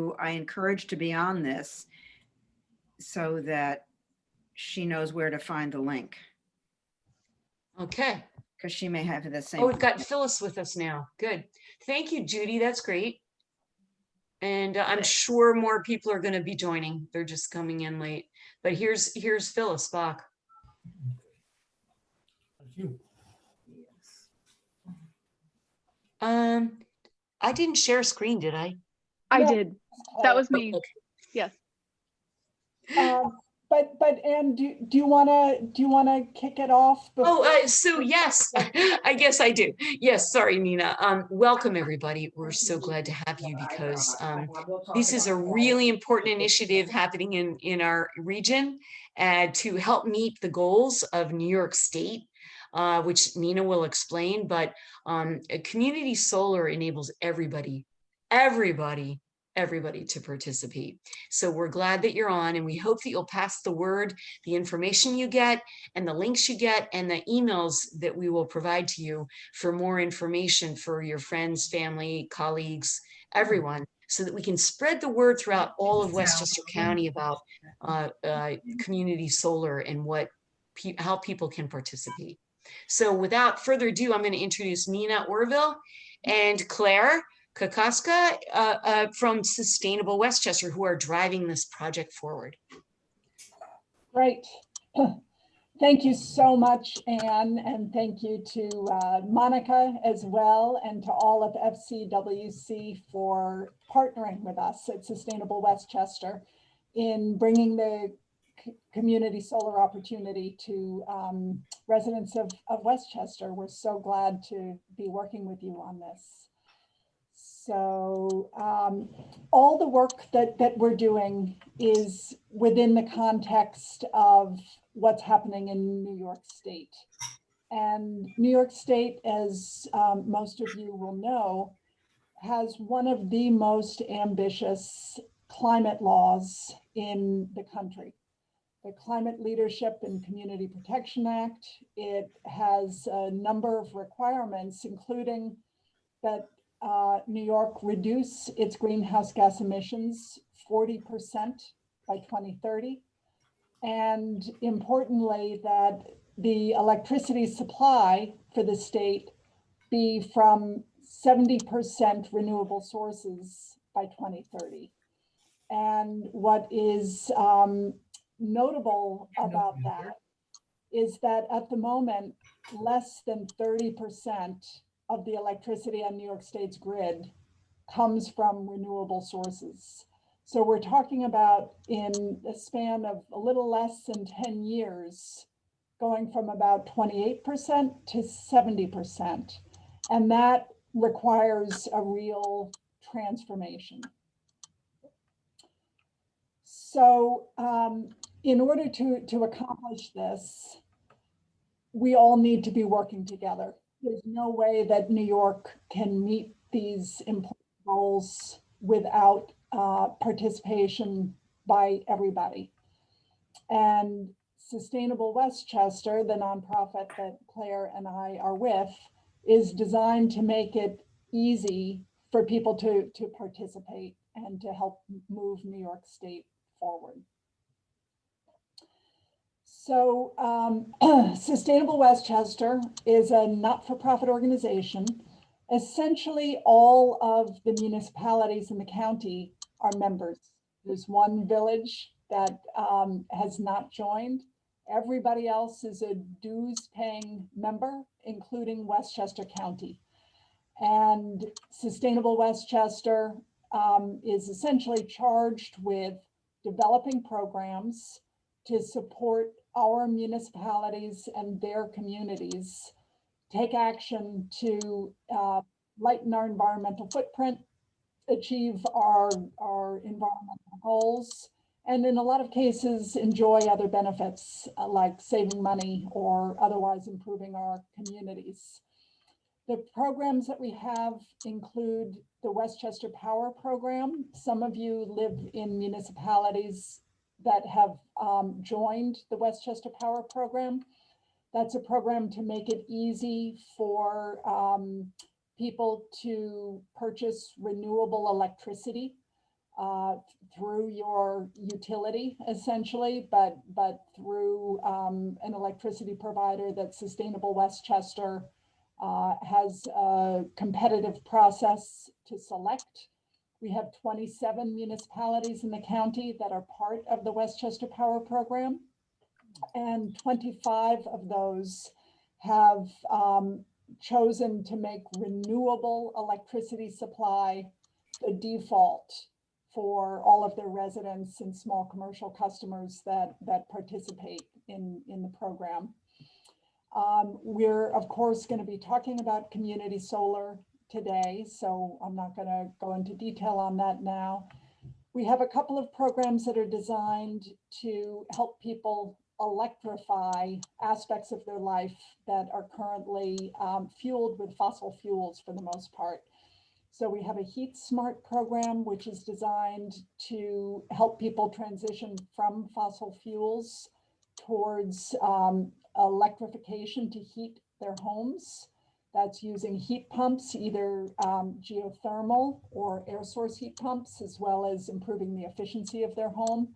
I encourage to be on this so that she knows where to find the link, Okay. because she may have the Oh, same. we've got Phyllis with us now. Good. Thank you, Judy. That's great. And I'm sure more people are going to be joining. They're just coming in late. But here's Phyllis Bach. Thank you. I didn't share screen, did I? I No. did. That was me. Okay. Yes. But Anne, do you wanna kick it off? So yes, I guess I do. Yes, sorry, Nina. Welcome everybody. We're so glad to have you because this is a really important initiative happening in our region to help meet the goals of New York State, which Nina will explain. But community solar enables everybody to participate. So we're glad that you're on, and we hope that you'll pass the word, the information you get, and the links you get, and the emails that we will provide to you for more information for your friends, family, colleagues, everyone, so that we can spread the word throughout all of Westchester County about community solar and how people can participate. So without further ado, I'm going to introduce Nina Orville and Claire Kokoska from Sustainable Westchester, who are driving this project forward. Great. Thank you so much, Anne, and thank you to Monica as well, and to all of FCWC for partnering with us at Sustainable Westchester in bringing the community solar opportunity to residents of Westchester. We're so glad to be working with you on this. So all the work that we're doing is within the context of what's happening in New York State. And New York State, as most of you will know, has one of the most ambitious climate laws in the country. The Climate Leadership and Community Protection Act. It has a number of requirements, including that New York reduce its greenhouse gas emissions 40% by 2030. And importantly, that the electricity supply for the state be from 70% renewable sources by 2030. And what is notable about that is that at the moment, less than 30% of the electricity on New York State's grid comes from renewable sources. So we're talking about, in a span of a little less than 10 years, going from about 28% to 70%. And that requires a real transformation. So in order to accomplish this, we all need to be working together. There's no way that New York can meet these important goals without participation by everybody. And Sustainable Westchester, the nonprofit that Claire and I are with, is designed to make it easy for people to participate and to help move New York State forward. So Sustainable Westchester is a not-for-profit organization. Essentially, all of the municipalities in the county are members. There's one village that has not joined. Everybody else is a dues-paying member, including Westchester County. And Sustainable Westchester is essentially charged with developing programs to support our municipalities and their communities take action to lighten our environmental footprint, achieve our environmental goals, and in a lot of cases enjoy other benefits like saving money or otherwise improving our communities. The programs that we have include the Westchester Power Program. Some of you live in municipalities that have joined the Westchester Power Program. That's a program to make it easy for people to purchase renewable electricity. through your utility, essentially, but through an electricity provider that Sustainable Westchester has a competitive process to select. We have 27 municipalities in the county that are part of the Westchester Power Program, and 25 of those have chosen to make renewable electricity supply the default for all of their residents and small commercial customers that participate in the program. We're, of course, going to be talking about community solar today, so I'm not going to go into detail on that now. We have a couple of programs that are designed to help people electrify aspects of their life that are currently fueled with fossil fuels for the most part. So we have a Heat Smart program, which is designed to help people transition from fossil fuels towards electrification to heat their homes. That's using heat pumps, either geothermal or air source heat pumps, as well as improving the efficiency of their home.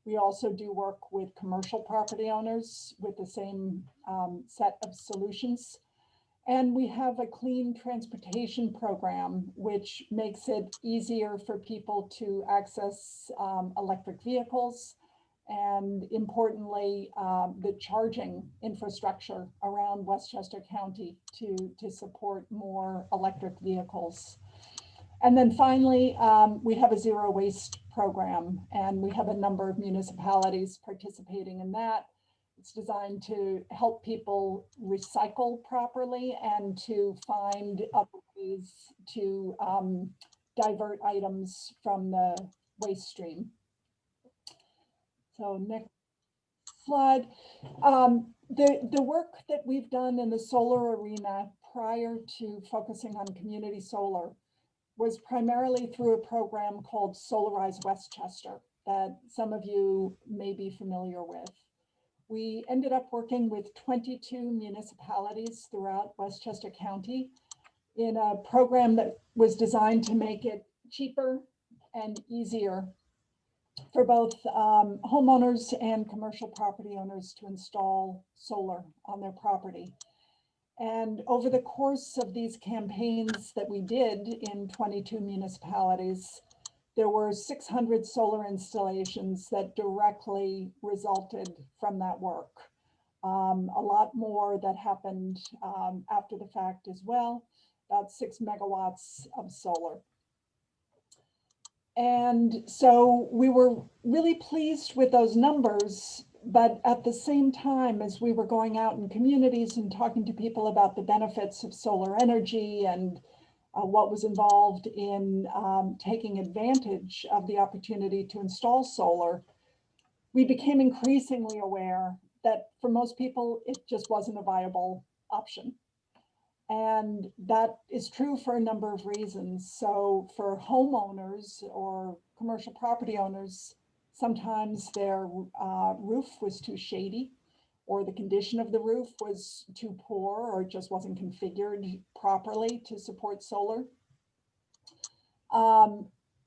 We also do work with commercial property owners with the same set of solutions. And we have a clean transportation program, which makes it easier for people to access electric vehicles, and importantly, the charging infrastructure around Westchester County to support more electric vehicles. And then finally, we have a zero waste program, and we have a number of municipalities participating in that. It's designed to help people recycle properly and to find other ways to divert items from the waste stream. So next slide. The work that we've done in the solar arena prior to focusing on community solar was primarily through a program called Solarize Westchester that some of you may be familiar with. We ended up working with 22 municipalities throughout Westchester County in a program that was designed to make it cheaper and easier for both homeowners and commercial property owners to install solar on their property. And over the course of these campaigns that we did in 22 municipalities, there were 600 solar installations that directly resulted from that work. A lot more that happened after the fact as well, about 6 megawatts of solar. And so we were really pleased with those numbers, but at the same time, as we were going out in communities and talking to people about the benefits of solar energy and what was involved in taking advantage of the opportunity to install solar, we became increasingly aware that for most people, it just wasn't a viable option. And that is true for a number of reasons. So for homeowners or commercial property owners, sometimes their roof was too shady, or the condition of the roof was too poor, or just wasn't configured properly to support solar.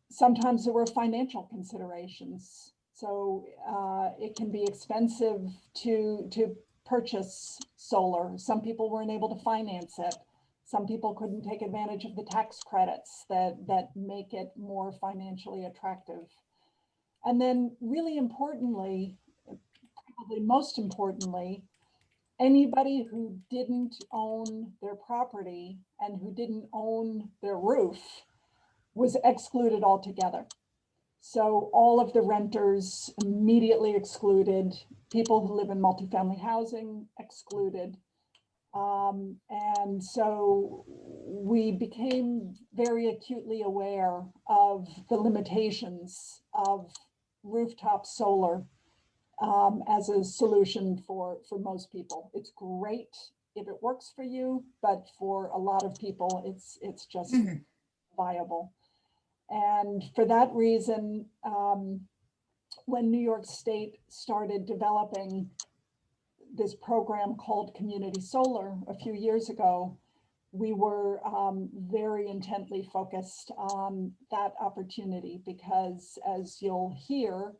Sometimes there were financial considerations. So it can be expensive to purchase solar. Some people weren't able to finance it. Some people couldn't take advantage of the tax credits that make it more financially attractive. And then really importantly, probably most importantly, anybody who didn't own their property and who didn't own their roof was excluded altogether. So all of the renters immediately excluded, people who live in multifamily housing excluded. And so we became very acutely aware of the limitations of rooftop solar as a solution for most people. It's great if it works for you, but for a lot of people, it's just viable. And for that reason, when New York State started developing this program called Community Solar a few years ago, we were very intently focused on that opportunity because, as you'll hear,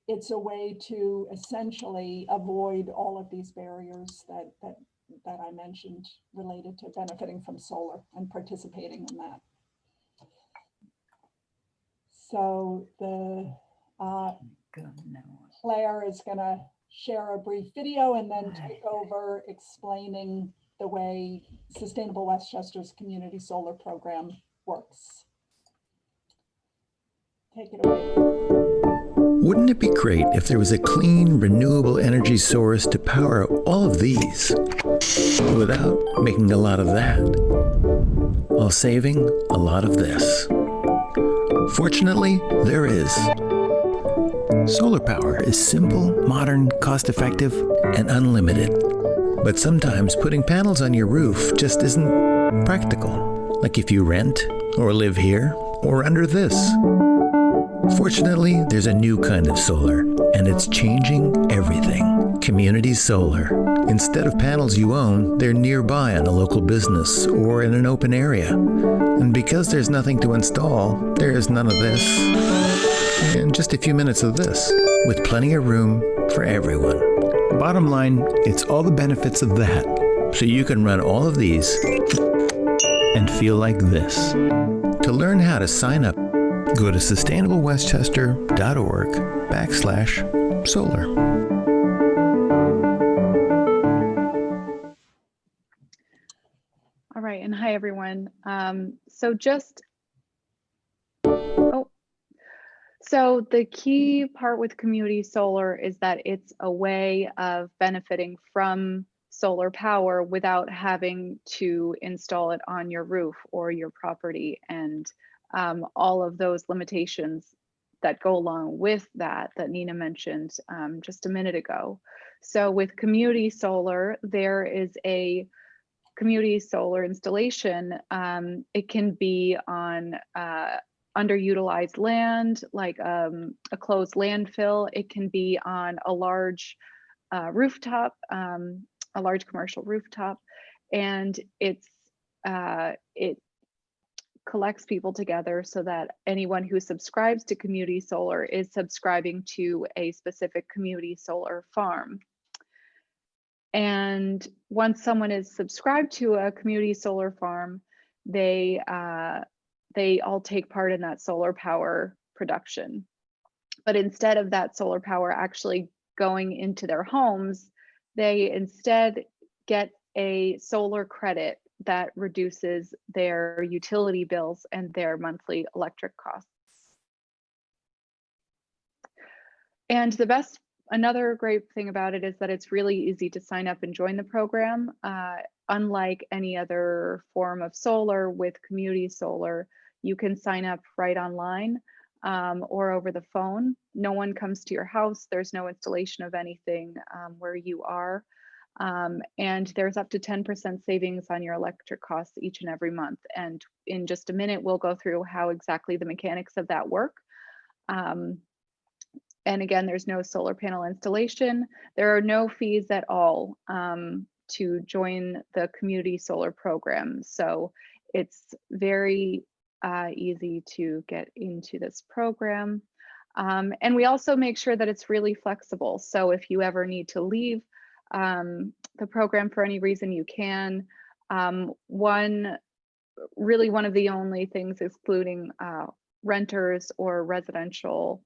it's a way to essentially avoid all of these barriers that I mentioned related to benefiting from solar and participating in that. So the Claire is going to share a brief video and then take over explaining the way Sustainable Westchester's community solar program works. Take it away. Wouldn't it be great if there was a clean, renewable energy source to power all of these without making a lot of that, while saving a lot of this? Fortunately, there is. Solar power is simple, modern, cost-effective, and unlimited. But sometimes putting panels on your roof just isn't practical, like if you rent, or live here, or under this. Fortunately, there's a new kind of solar, and it's changing everything. Community solar. Instead of panels you own, they're nearby on a local business or in an open area. And because there's nothing to install, there's none of this, and just a few minutes of this, with plenty of room for everyone. Bottom line, it's all the benefits of that, so you can run all of these and feel like this. To learn how to sign up, go to sustainablewestchester.org/solar. All right, and hi everyone. So the key part with community solar is that it's a way of benefiting from solar power without having to install it on your roof or your property, and all of those limitations that go along with that Nina mentioned just a minute ago. So with community solar, there is a community solar installation. It can be on underutilized land, like a closed landfill. It can be on a large rooftop, a large commercial rooftop, and it collects people together so that anyone who subscribes to community solar is subscribing to a specific community solar farm. And once someone is subscribed to a community solar farm, they all take part in that solar power production. But instead of that solar power actually going into their homes, they instead get a solar credit that reduces their utility bills and their monthly electric costs. And another great thing about it is that it's really easy to sign up and join the program. Unlike any other form of solar, with community solar, you can sign up right online or over the phone. No one comes to your house. There's no installation of anything where you are. And there's up to 10% savings on your electric costs each and every month. And in just a minute, we'll go through how exactly the mechanics of that work. And again, there's no solar panel installation. There are no fees at all to join the community solar program. So it's very easy to get into this program. And we also make sure that it's really flexible. So if you ever need to leave the program for any reason, you can. One of the only things excluding renters or residential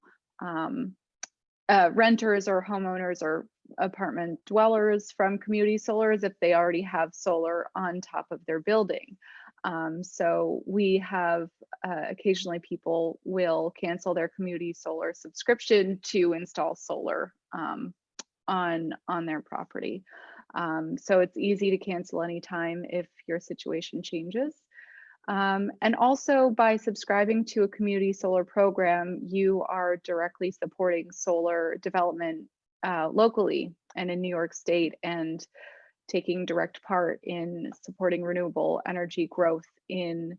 renters or homeowners or apartment dwellers from community solar is if they already have solar on top of their building. So we have occasionally people will cancel their community solar subscription to install solar on their property. So it's easy to cancel anytime if your situation changes. And also by subscribing to a community solar program, you are directly supporting solar development locally and in New York State, and taking direct part in supporting renewable energy growth in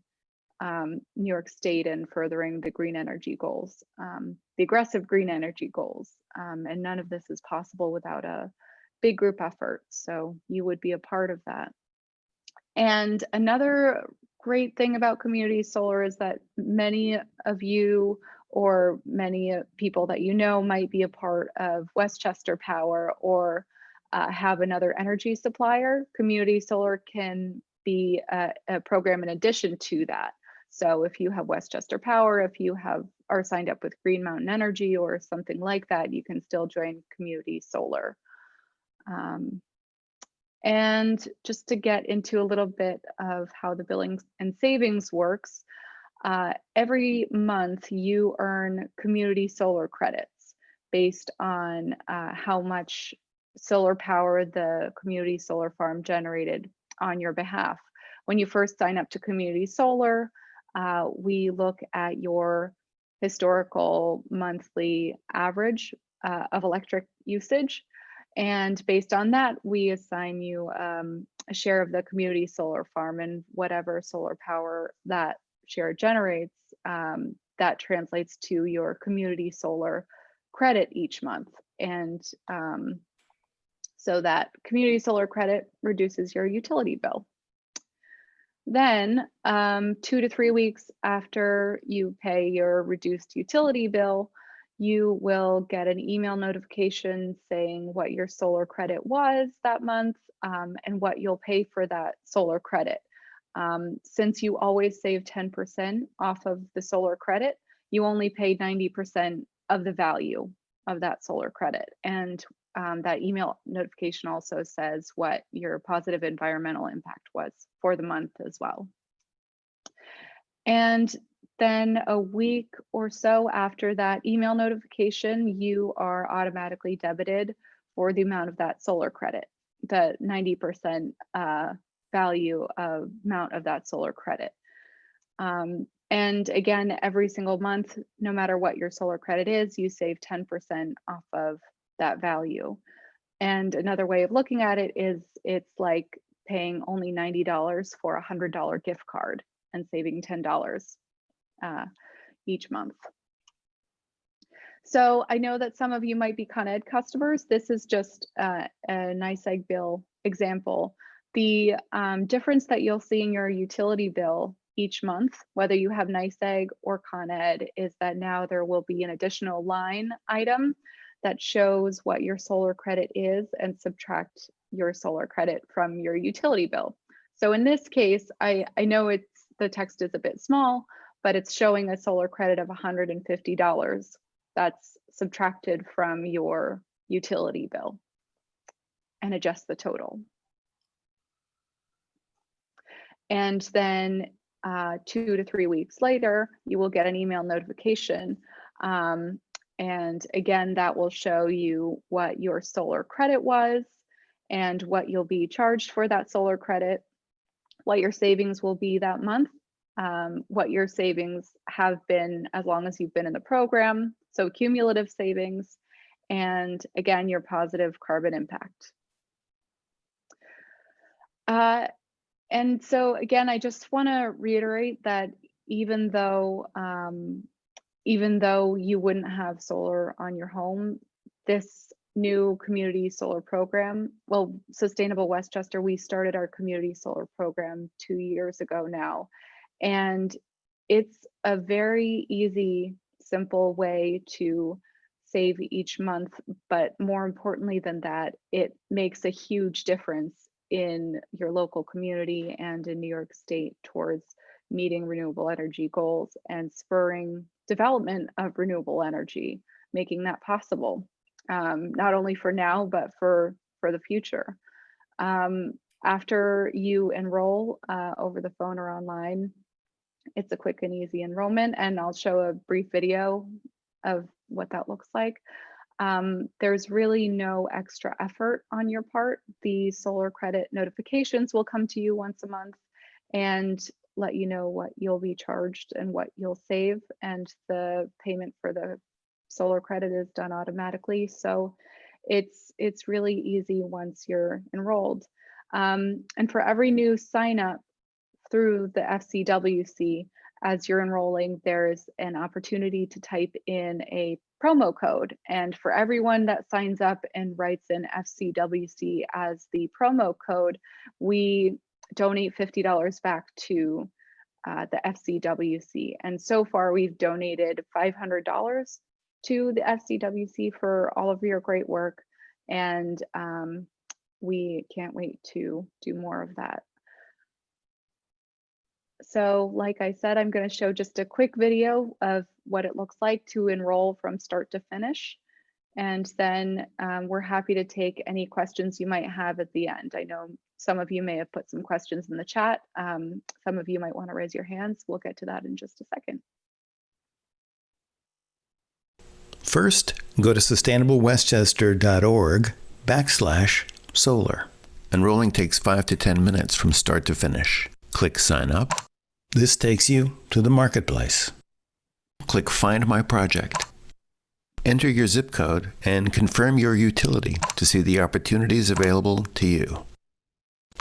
New York State and furthering the green energy goals, the aggressive green energy goals. And none of this is possible without a big group effort. So you would be a part of that. And another great thing about community solar is that many of you or many people that you know might be a part of Westchester Power or have another energy supplier. Community solar can be a program in addition to that. So if you have Westchester Power, if you are signed up with Green Mountain Energy or something like that, you can still join community solar. And just to get into a little bit of how the billing and savings works, every month you earn community solar credits based on how much solar power the community solar farm generated on your behalf. When you first sign up to community solar, we look at your historical monthly average of electric usage. And based on that, we assign you a share of the community solar farm, and whatever solar power that share generates, that translates to your community solar credit each month. And so that community solar credit reduces your utility bill. Then 2 to 3 weeks after you pay your reduced utility bill, you will get an email notification saying what your solar credit was that month and what you'll pay for that solar credit. Since you always save 10% off of the solar credit, you only pay 90% of the value of that solar credit. And that email notification also says what your positive environmental impact was for the month as well. And then a week or so after that email notification, you are automatically debited for the amount of that solar credit, the 90% value amount of that solar credit. And again, every single month, no matter what your solar credit is, you save 10% off of that value. And another way of looking at it is it's like paying only $90 for a $100 gift card and saving $10 each month. So I know that some of you might be Con Ed customers. This is just a NYSEG bill example. The difference that you'll see in your utility bill each month, whether you have NYSEG or Con Ed, is that now there will be an additional line item that shows what your solar credit is and subtract your solar credit from your utility bill. So in this case, I know the text is a bit small, but it's showing a solar credit of $150 that's subtracted from your utility bill and adjust the total. And then 2 to 3 weeks later, you will get an email notification. And again, that will show you what your solar credit was and what you'll be charged for that solar credit, what your savings will be that month, what your savings have been as long as you've been in the program, so cumulative savings, and again, your positive carbon impact. And so again, I just want to reiterate that even though you wouldn't have solar on your home, this new community solar program, well, Sustainable Westchester, we started our community solar program 2 years ago now. And it's a very easy, simple way to save each month. But more importantly than that, it makes a huge difference in your local community and in New York State towards meeting renewable energy goals and spurring development of renewable energy, making that possible, not only for now, but for the future. After you enroll over the phone or online, it's a quick and easy enrollment, and I'll show a brief video of what that looks like. There's really no extra effort on your part. The solar credit notifications will come to you once a month and let you know what you'll be charged and what you'll save, and the payment for the solar credit is done automatically. So it's really easy once you're enrolled. And for every new sign up through the FCWC, as you're enrolling, there's an opportunity to type in a promo code. And for everyone that signs up and writes in FCWC as the promo code, we donate $50 back to the FCWC. And so far we've donated $500 to the FCWC for all of your great work. And we can't wait to do more of that. So like I said, I'm going to show just a quick video of what it looks like to enroll from start to finish. And then we're happy to take any questions you might have at the end. I know some of you may have put some questions in the chat. Some of you might want to raise your hands. We'll get to that in just a second. First, go to sustainablewestchester.org/solar. Enrolling takes 5 to 10 minutes from start to finish. Click Sign Up. This takes you to the marketplace. Click Find My Project. Enter your zip code and confirm your utility to see the opportunities available to you.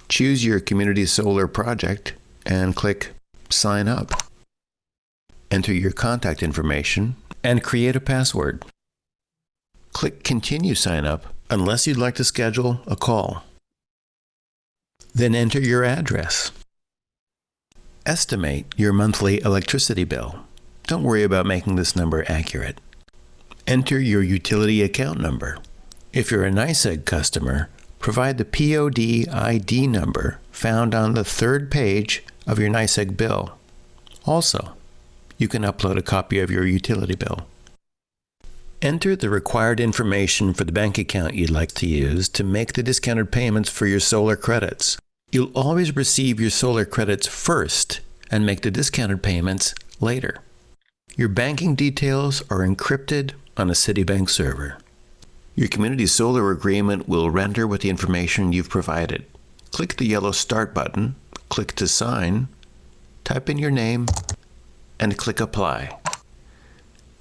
Choose your community solar project and click Sign Up. Enter your contact information and create a password. Click Continue Sign Up unless you'd like to schedule a call. Then enter your address. Estimate your monthly electricity bill. Don't worry about making this number accurate. Enter your utility account number. If you're a NYSEG customer, provide the POD ID number found on the third page of your NYSEG bill. Also, you can upload a copy of your utility bill. Enter the required information for the bank account you'd like to use to make the discounted payments for your solar credits. You'll always receive your solar credits first and make the discounted payments later. Your banking details are encrypted on a Citibank server. Your community solar agreement will render with the information you've provided. Click the yellow Start button, click to sign, type in your name, and click Apply.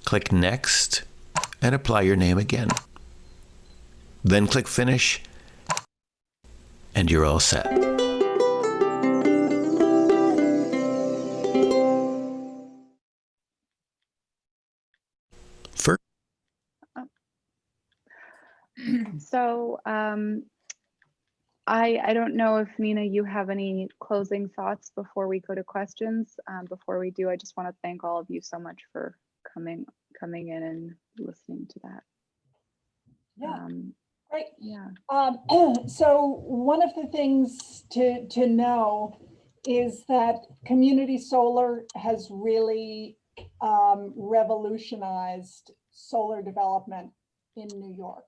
Click Next and apply your name again. Then click Finish, and you're all set. So I don't know if Nina, you have any closing thoughts before we go to questions. Before we do, I just want to thank all of you so much for coming in and listening to that. Yeah, great. Yeah. So one of the things to know is that community solar has really revolutionized solar development in New York.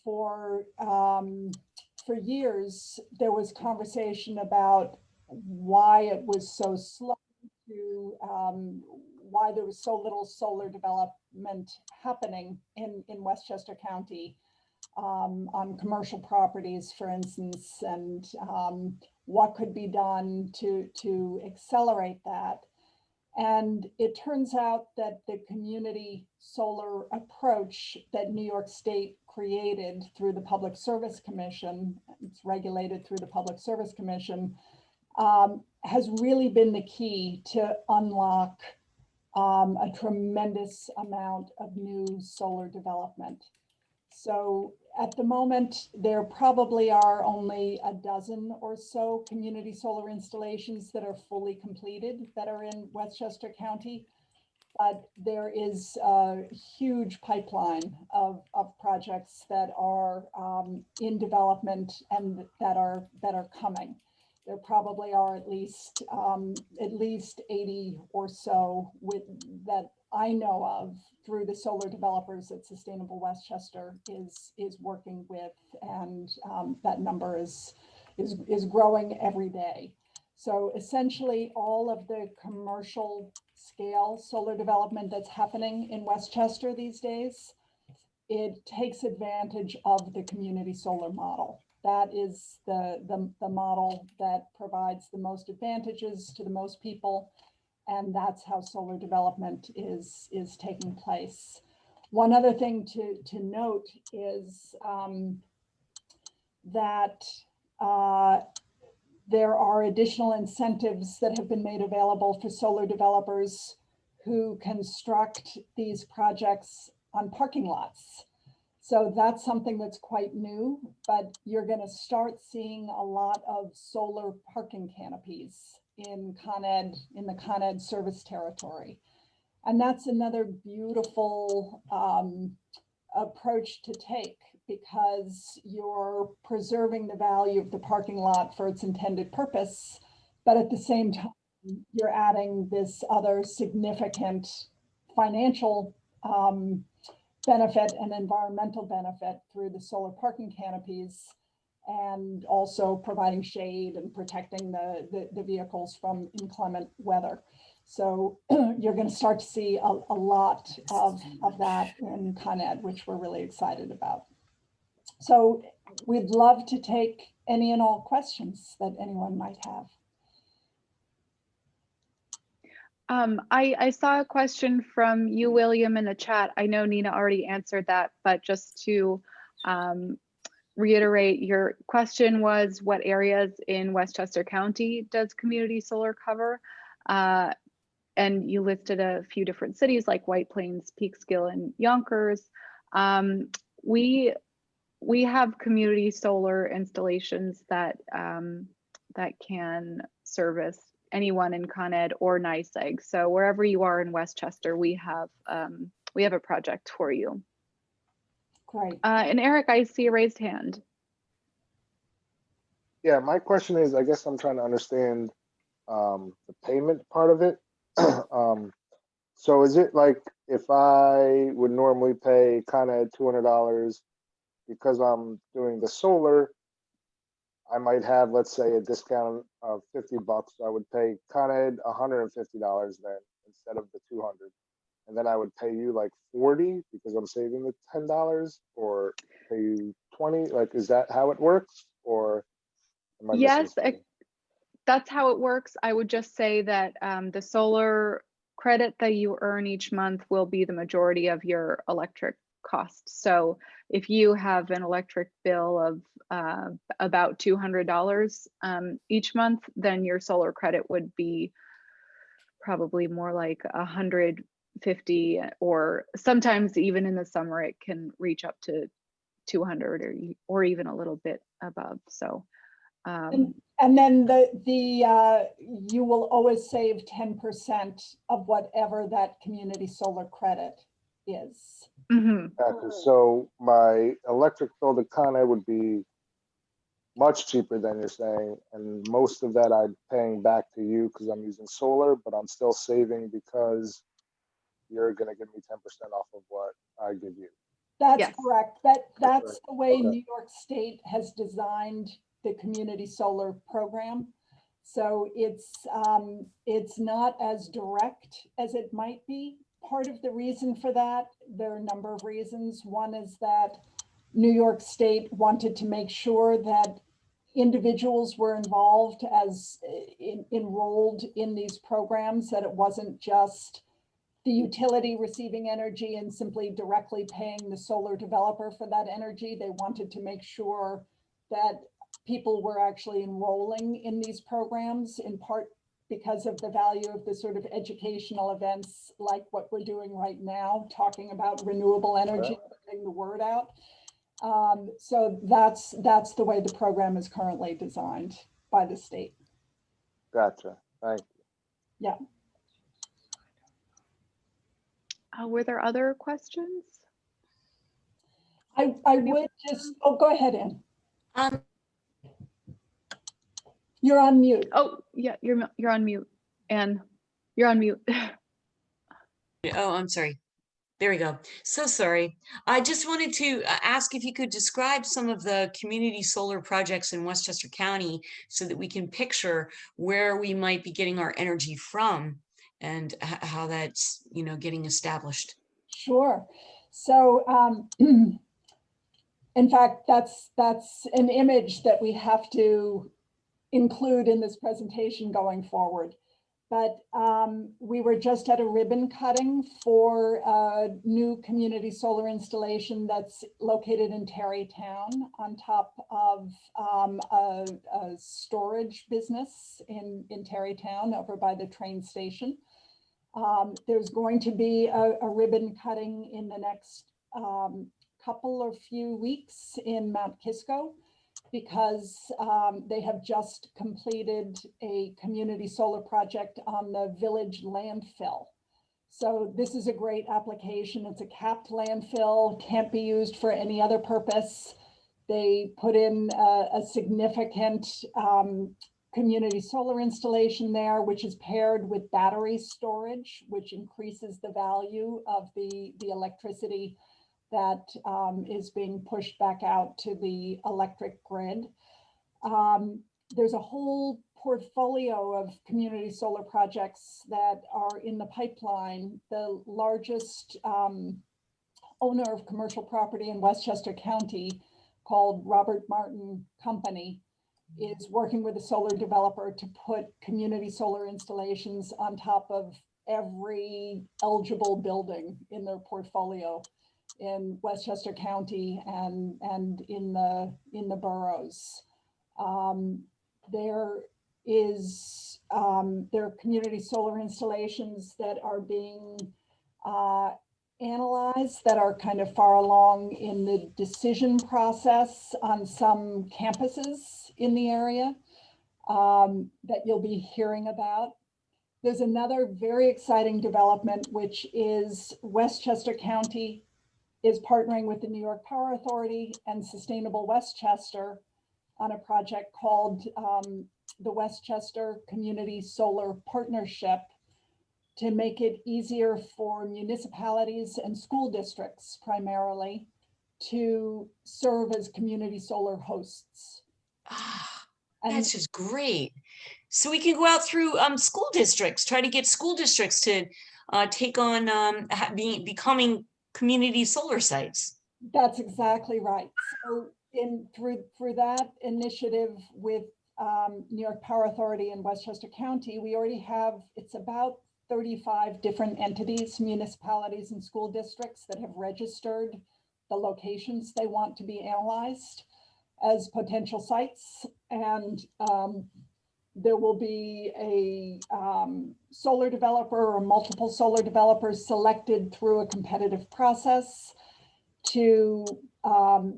For years, there was conversation about why it was so slow to, why there was so little solar development happening in Westchester County on commercial properties, for instance, and what could be done to accelerate that. And it turns out that the community solar approach that New York State created through the Public Service Commission, it's regulated through the Public Service Commission, has really been the key to unlock a tremendous amount of new solar development. So at the moment, there probably are only a dozen or so community solar installations that are fully completed that are in Westchester County. But there is a huge pipeline of projects that are in development and that are coming. There probably are at least 80 or so that I know of through the solar developers that Sustainable Westchester is working with, and that number is growing every day. So essentially, all of the commercial scale solar development that's happening in Westchester these days, it takes advantage of the community solar model. That is the model that provides the most advantages to the most people. And that's how solar development is taking place. One other thing to note is that there are additional incentives that have been made available for solar developers who construct these projects on parking lots. So that's something that's quite new, but you're going to start seeing a lot of solar parking canopies in the Con Ed service territory. And that's another beautiful approach to take, because you're preserving the value of the parking lot for its intended purpose, but at the same time, you're adding this other significant financial benefit and environmental benefit through the solar parking canopies, and also providing shade and protecting the vehicles from inclement weather. So you're going to start to see a lot of that in Con Ed, which we're really excited about. So we'd love to take any and all questions that anyone might have. I saw a question from you, William, in the chat. I know Nina already answered that, but just to reiterate, your question was, what areas in Westchester County does community solar cover? And you listed a few different cities like White Plains, Peekskill, and Yonkers. We have community solar installations that that can service anyone in Con Ed or NYSEG. So wherever you are in Westchester, we have a project for you. Great. And Eric, I see a raised hand. Yeah, my question is, I guess I'm trying to understand the payment part of it. So is it like, if I would normally pay kind of $200 because I'm doing the solar, I might have, let's say, a discount of $50. I would pay Con Ed $150 then instead of the $200, and then I would pay you like $40 because I'm saving the $10, or pay you $20. Like, is that how it works, or am I missing Yes, something? that's how it works. I would just say that the solar credit that you earn each month will be the majority of your electric cost. So if you have an electric bill of about $200 each month, then your solar credit would be probably more like $150, or sometimes even in the summer it can reach up to $200 or even a little bit above. So and then you will always save 10% of whatever that community solar credit is. So my electric bill to Con Ed would be much cheaper than you're saying, and most of that I'm paying back to you because I'm using solar, but I'm still saving because you're going to give me 10% off of what I give you. That's yes. correct. That's the way Okay. New York State has designed the community solar program. So it's not as direct as it might be. Part of the reason for that, there are a number of reasons. One is that New York State wanted to make sure that individuals were involved as enrolled in these programs, that it wasn't just the utility receiving energy and simply directly paying the solar developer for that energy. They wanted to make sure that people were actually enrolling in these programs, in part because of the value of the sort of educational events like what we're doing right now, talking about renewable energy, getting the word out. So that's the way the program is currently designed by the state. Gotcha. Thank you. Yeah. Were there other questions? I would just, go ahead, Ann. You're on mute. Oh, yeah, you're on mute, Anne. You're on mute. Oh, I'm sorry. There we go. So sorry. I just wanted to ask if you could describe some of the community solar projects in Westchester County so that we can picture where we might be getting our energy from and how that's, getting established. Sure. So in fact, that's an image that we have to include in this presentation going forward. But we were just at a ribbon cutting for a new community solar installation that's located in Tarrytown on top of a storage business in Tarrytown over by the train station. There's going to be a ribbon cutting in the next couple or few weeks in Mount Kisco because they have just completed a community solar project on the village landfill. So this is a great application. It's a capped landfill, can't be used for any other purpose. They put in a significant community solar installation there, which is paired with battery storage, which increases the value of the electricity that is being pushed back out to the electric grid. There's a whole portfolio of community solar projects that are in the pipeline. The largest owner of commercial property in Westchester County, called Robert Martin Company, is working with a solar developer to put community solar installations on top of every eligible building in their portfolio in Westchester County and in the boroughs. There are community solar installations that are being analyzed that are kind of far along in the decision process on some campuses in the area that you'll be hearing about. There's another very exciting development, which is Westchester County is partnering with the New York Power Authority and Sustainable Westchester on a project called the Westchester Community Solar Partnership to make it easier for municipalities and school districts primarily to serve as community solar hosts. Ah, And that's just great. So we can go out through school districts, try to get school districts to take on becoming community solar sites. that's exactly right. So through that initiative with New York Power Authority in Westchester County, we already have, it's about 35 different entities, municipalities and school districts that have registered the locations they want to be analyzed as potential sites. And there will be a solar developer or multiple solar developers selected through a competitive process to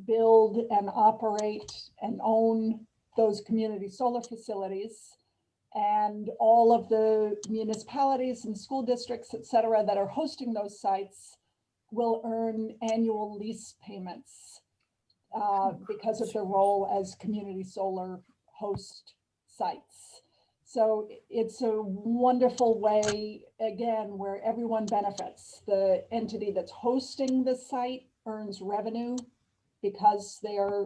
build and operate and own those community solar facilities. And all of the municipalities and school districts, et cetera, that are hosting those sites will earn annual lease payments because of their role as community solar host sites. So it's a wonderful way, again, where everyone benefits. The entity that's hosting the site earns revenue because they're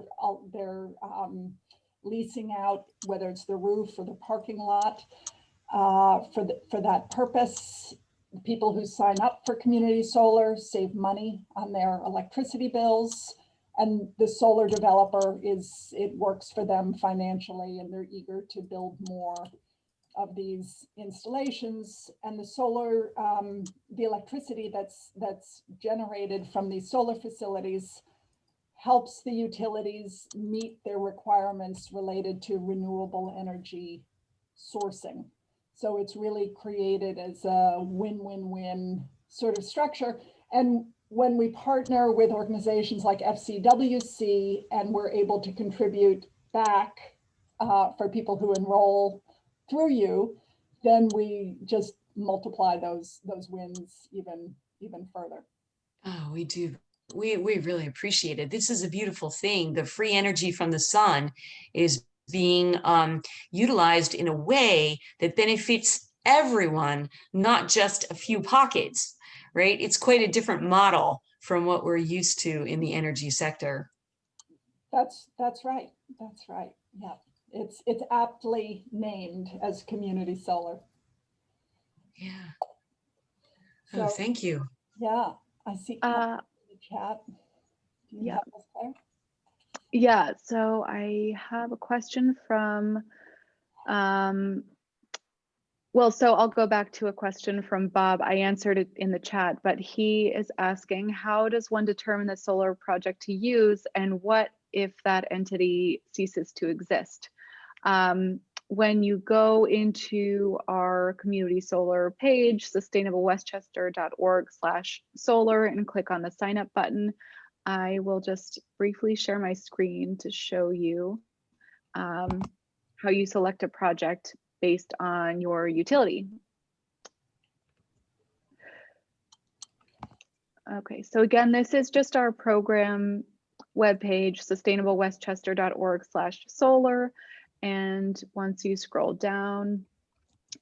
leasing out, whether it's the roof or the parking lot for that purpose. People who sign up for community solar save money on their electricity bills, and the solar developer it works for them financially, and they're eager to build more of these installations. And the solar, the electricity that's generated from these solar facilities helps the utilities meet their requirements related to renewable energy sourcing. So it's really created as a win-win-win sort of structure. And when we partner with organizations like FCWC and we're able to contribute back for people who enroll through you, then we just multiply those wins even further. Oh, we do. We really appreciate it. This is a beautiful thing. The free energy from the sun is being utilized in a way that benefits everyone, not just a few pockets, right? It's quite a different model from what we're used to in the energy sector. That's right. That's right. Yeah, it's aptly named as community solar. Yeah. So, Oh, thank you. yeah, I see in the chat. Do you have this, Claire? Yeah, so I have a question from, well, so I'll go back to a question from Bob. I answered it in the chat, but he is asking, how does one determine the solar project to use, and what if that entity ceases to exist? When you go into our community solar page, sustainablewestchester.org/solar, and click on the sign up button, I will just briefly share my screen to show you how you select a project based on your utility. Okay, so again, this is just our program webpage, sustainablewestchester.org/solar. And once you scroll down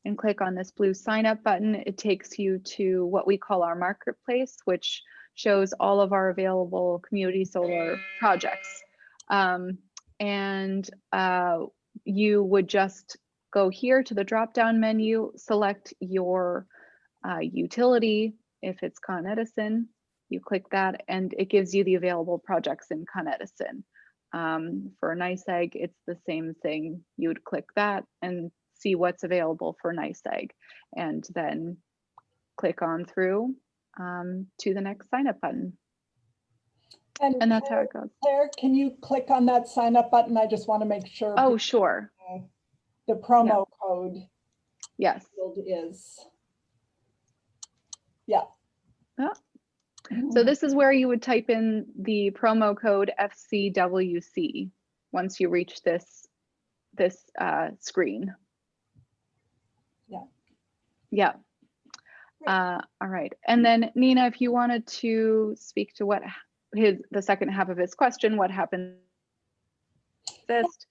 and click on this blue sign up button, it takes you to what we call our marketplace, which shows all of our available community solar projects. You would just go here to the drop-down menu, select your utility. If it's Con Edison, you click that and it gives you the available projects in Con Edison. For NYSEG, it's the same thing. You would click that and see what's available for NYSEG, and then click on through to the next sign up button. And that's how it goes. Claire, can you click on that sign up button? I just want to make sure. Oh, sure. The promo code. Yes. Is. Yeah. Oh. So this is where you would type in the promo code FCWC once you reach this screen. Yeah. Yeah. All right. And then Nina, if you wanted to speak to what the second half of his question, what happened next?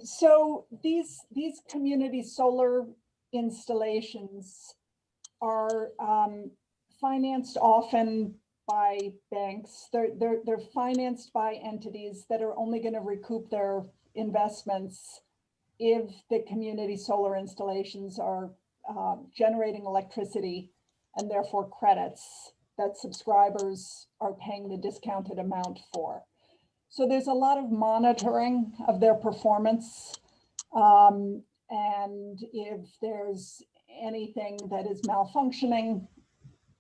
So these community solar installations are financed often by banks. They're financed by entities that are only going to recoup their investments if the community solar installations are generating electricity and therefore credits that subscribers are paying the discounted amount for. So there's a lot of monitoring of their performance. And if there's anything that is malfunctioning,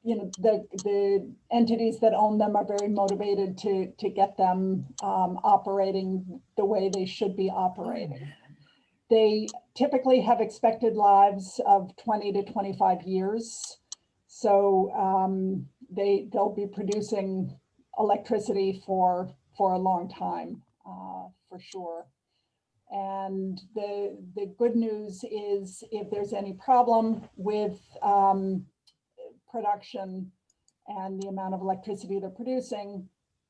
you know, the entities that own them are very motivated to get them operating the way they should be operating. They typically have expected lives of 20 to 25 years. So they'll be producing electricity for a long time, for sure. And the good news is if there's any problem with production and the amount of electricity they're producing,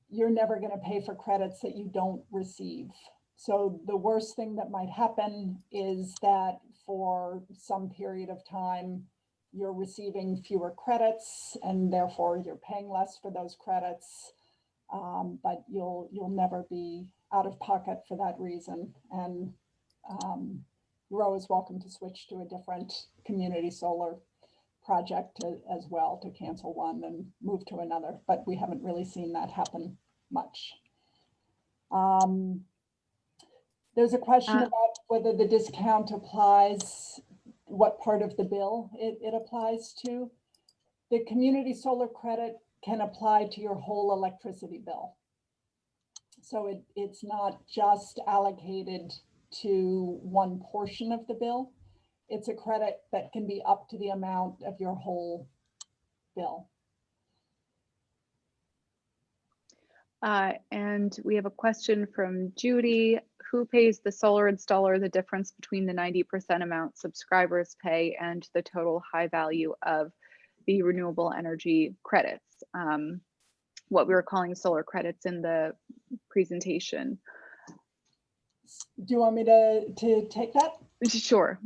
you're never going to pay for credits that you don't receive. So the worst thing that might happen is that for some period of time, you're receiving fewer credits and therefore you're paying less for those credits. But you'll never be out of pocket for that reason. And you're always welcome to switch to a different community solar project as well, to cancel one and move to another, but we haven't really seen that happen much. There's a question about whether the discount applies, what part of the bill it applies to. The community solar credit can apply to your whole electricity bill. So it's not just allocated to one portion of the bill. It's a credit that can be up to the amount of your whole bill. And we have a question from Judy. Who pays the solar installer the difference between the 90% amount subscribers pay and the total high value of the renewable energy credits? What we were calling solar credits in the presentation. Do you want me to take that? Sure.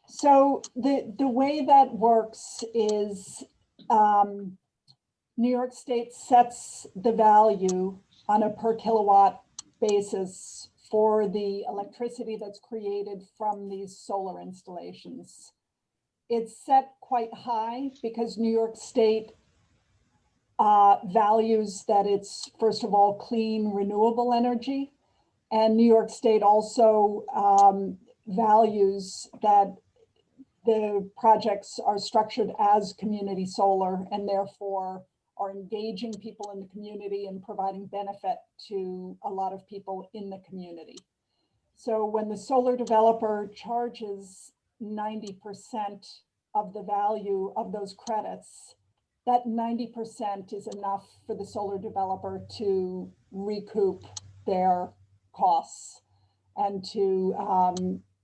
So the way that works is New York State sets the value on a per kilowatt basis for the electricity that's created from these solar installations. It's set quite high because New York State values that it's, first of all, clean, renewable energy. And New York State also values that the projects are structured as community solar and therefore are engaging people in the community and providing benefit to a lot of people in the community. So when the solar developer charges 90% of the value of those credits, that 90% is enough for the solar developer to recoup their costs and to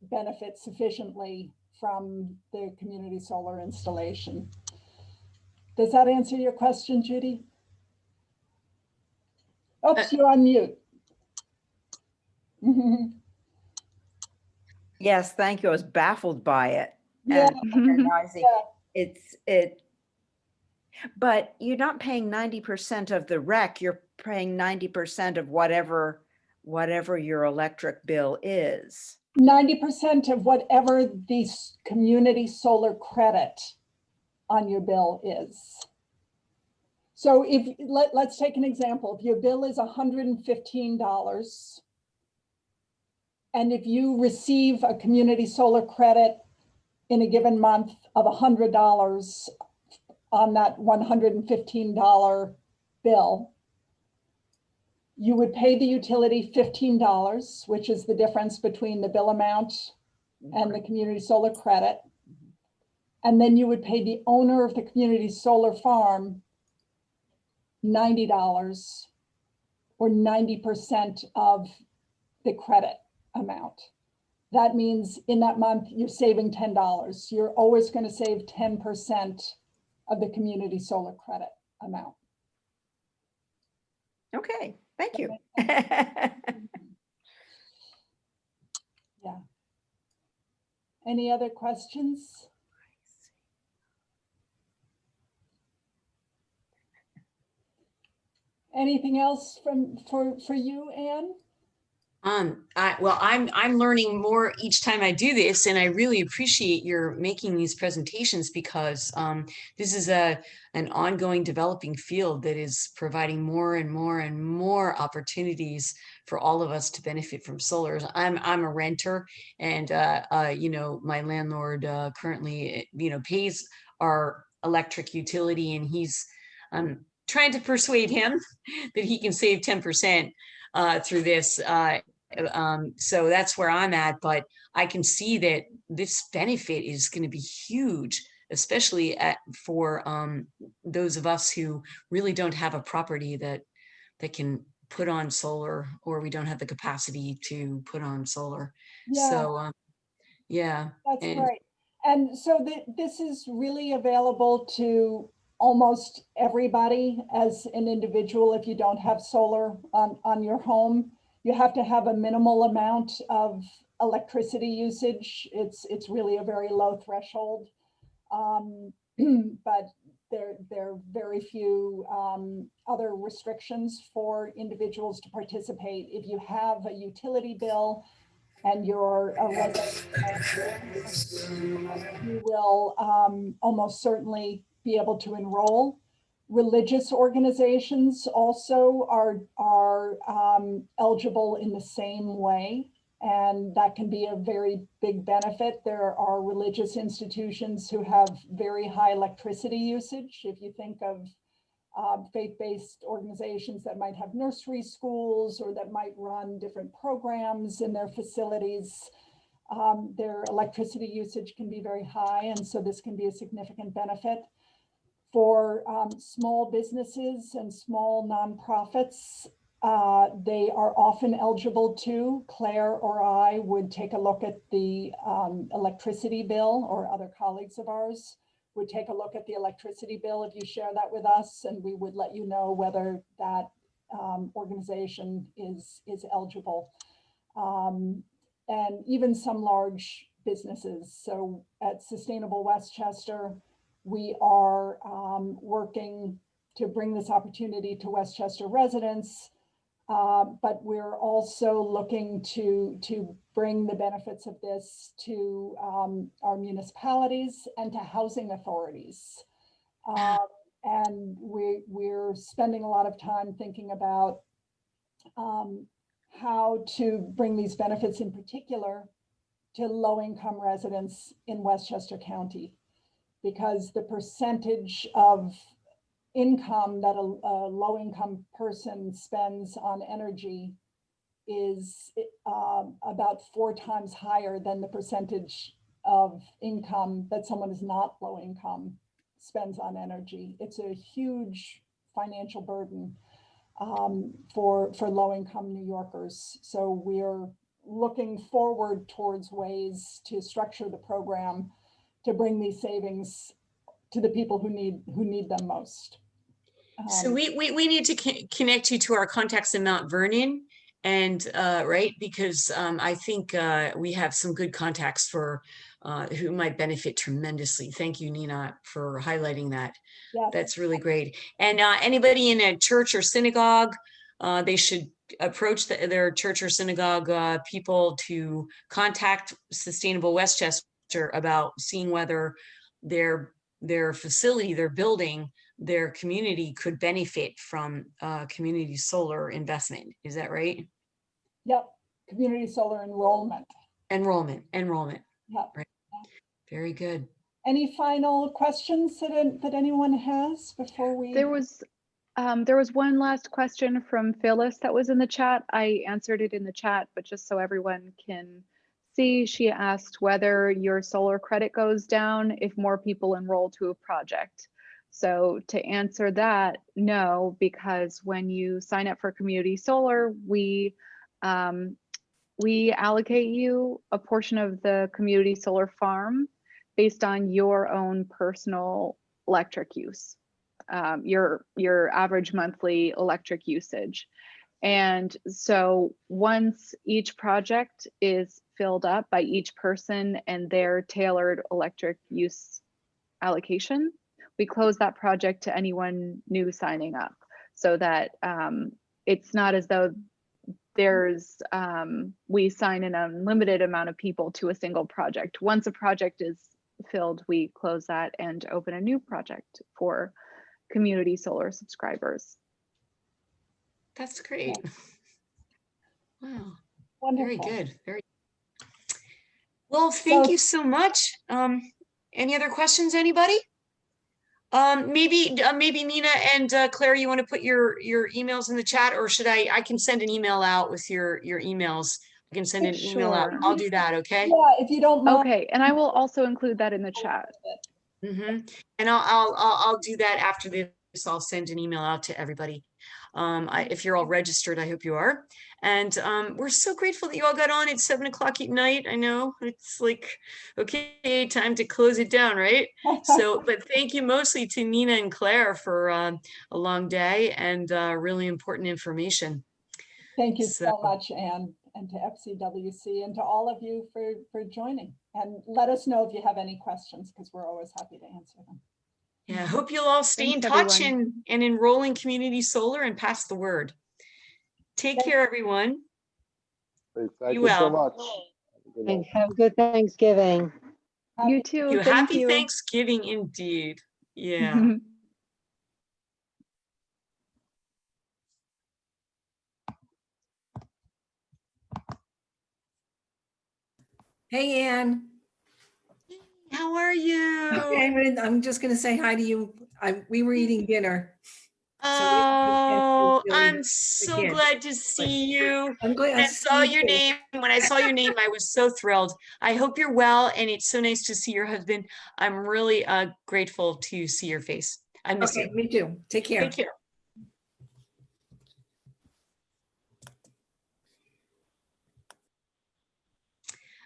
benefit sufficiently from the community solar installation. Does that answer your question, Judy? Oops, you're on mute. Yes, thank you. I was baffled by it. Yeah, And recognizing yeah. but you're not paying 90% of the rec, you're paying 90% of whatever your electric bill is. 90% of whatever the community solar credit on your bill is. So if let's take an example. If your bill is $115, and if you receive a community solar credit in a given month of $100 on that $115 bill, you would pay the utility $15, which is the difference between the bill amount and the community solar credit. And then you would pay the owner of the community solar farm $90 or 90% of the credit amount. That means in that month, you're saving $10. You're always going to save 10% of the community solar credit amount. Okay, thank you. Yeah. Any other questions? Anything else for you, Anne? I'm learning more each time I do this, and I really appreciate your making these presentations because this is an ongoing developing field that is providing more and more and more opportunities for all of us to benefit from solar. I'm a renter, and you know, my landlord currently pays our electric utility, and I'm trying to persuade him that he can save 10% through this. So that's where I'm at, but I can see that this benefit is going to be huge, especially for those of us who really don't have a property that can put on solar, or we don't have the capacity to put on solar. Yeah. So yeah, that's great. And so this is really available to almost everybody as an individual. If you don't have solar on your home, you have to have a minimal amount of electricity usage. It's really a very low threshold, but there are very few other restrictions for individuals to participate. If you have a utility bill and you're a resident, you will almost certainly be able to enroll. Religious organizations also are eligible in the same way, and that can be a very big benefit. There are religious institutions who have very high electricity usage. If you think of faith-based organizations that might have nursery schools or that might run different programs in their facilities, their electricity usage can be very high, and so this can be a significant benefit. For small businesses and small nonprofits, they are often eligible too. Claire or I would take a look at the electricity bill, or other colleagues of ours would take a look at the electricity bill if you share that with us, and we would let you know whether that organization is eligible. And even some large businesses. So at Sustainable Westchester, we are working to bring this opportunity to Westchester residents, but we're also looking to bring the benefits of this to our municipalities and to housing authorities. And we're spending a lot of time thinking about how to bring these benefits in particular to low-income residents in Westchester County, because the percentage of income that a low-income person spends on energy is about 4 times higher than the percentage of income that someone is not low-income spends on energy. It's a huge financial burden for low-income New Yorkers. So we're looking forward towards ways to structure the program to bring these savings to the people who need them most. So we need to connect you to our contacts in Mount Vernon, and right, because I think we have some good contacts for who might benefit tremendously. Thank you, Nina, for highlighting that. Yes. That's really great. And anybody in a church or synagogue, they should approach their church or synagogue people to contact Sustainable Westchester about seeing whether their facility, their building, their community could benefit from community solar investment. Is that right? Yep. Community solar enrollment. Enrollment. Yep. Right. Very good. Any final questions that anyone has before we? There was one last question from Phyllis that was in the chat. I answered it in the chat, but just so everyone can see, she asked whether your solar credit goes down if more people enroll to a project. So to answer that, no, because when you sign up for community solar, we allocate you a portion of the community solar farm based on your own personal electric use, your average monthly electric usage. And so once each project is filled up by each person and their tailored electric use allocation, we close that project to anyone new signing up, so that it's not as though we sign an unlimited amount of people to a single project. Once a project is filled, we close that and open a new project for community solar subscribers. That's great. Wow. Wonderful. Very good. Very well. Thank you so much. Any other questions, anybody? Maybe Nina and Claire, you want to put your emails in the chat, or should I can send an email out with your emails. I can send an email out. I'll do that. Okay. Yeah, if you don't mind. Okay, and I will also include that in the chat. And I'll do that after this. I'll send an email out to everybody. If you're all registered, I hope you are. And we're so grateful that you all got on at 7 o'clock at night. I know it's like, okay, time to close it down, right? So, but thank you mostly to Nina and Claire for a long day and really important information. Thank you so much, Anne, and to FCWC and to all of you for joining. And let us know if you have any questions, because we're always happy to answer them. Yeah, I hope you'll all stay in touch and enroll in community solar and pass the word. Take care, everyone. Thank you so much. And have a good Thanksgiving. You too. Happy Thanksgiving indeed. Yeah. Hey, Anne. How are you? Okay, I'm just going to say hi to you. We were eating dinner. Oh, I'm so glad to see you. I'm glad I saw your name. When I saw your name, I was so thrilled. I hope you're well, and it's so nice to see your husband. I'm really grateful to see your face. I miss you. Me too. Take care. Take care.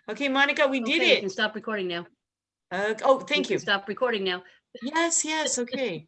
Okay, Monica, we did it. You can stop recording now. Oh, thank you. Stop recording now. Yes, okay.